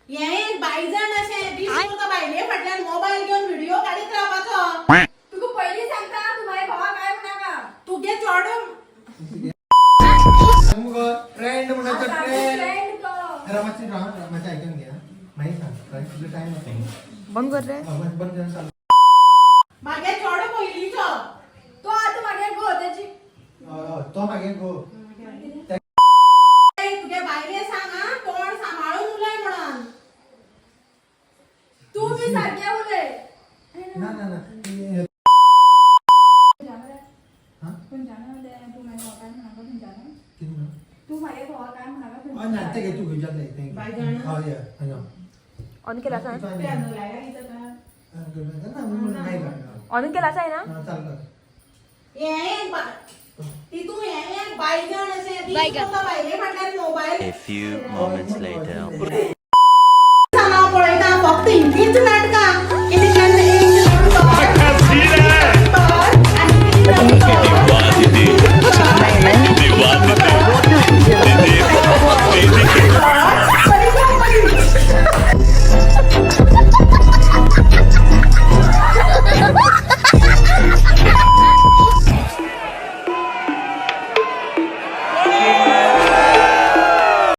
हे एक बायजण असे दिस करता बायले फाटल्यान मोबाईल घेऊन व्हिडिओ काढीत रावपाचो. तुका पहिली सांगता तू माझ्या भावा काय म्हणाका तुगे चोडून ट्रेंड म्हणायचं ट्रेंड फ्रेंड कर रमाची माझ्या ऐकून घ्या माहिती सांग तुझं टाइम होतं बंद कर रे. बंद करून चालू मागे चोडो पहिलीचो. तो आता मागे गो त्याची तो मागे गो तुगे बायले सांग हा तोंड सांभाळून उलय म्हणून. तू मी सारख्या बोले ना ना ना पण जाणार तू माझ्या भावा काय म्हणाका पण जाणार किती ना तू माझ्या भावा काय म्हणाका पण Oh, nanti kayak tu hujan deh. Baiklah. Oh iya, ayo. On केला असा Itu ते aja. अनुलायला इथं का? Gimana? Naik kan? ऑन केला असा आहे ना. Nah, चालतं. हे एक तिथून हे एक बायजण असे दिस करता बायले फाटल्यान mobile A few moments later.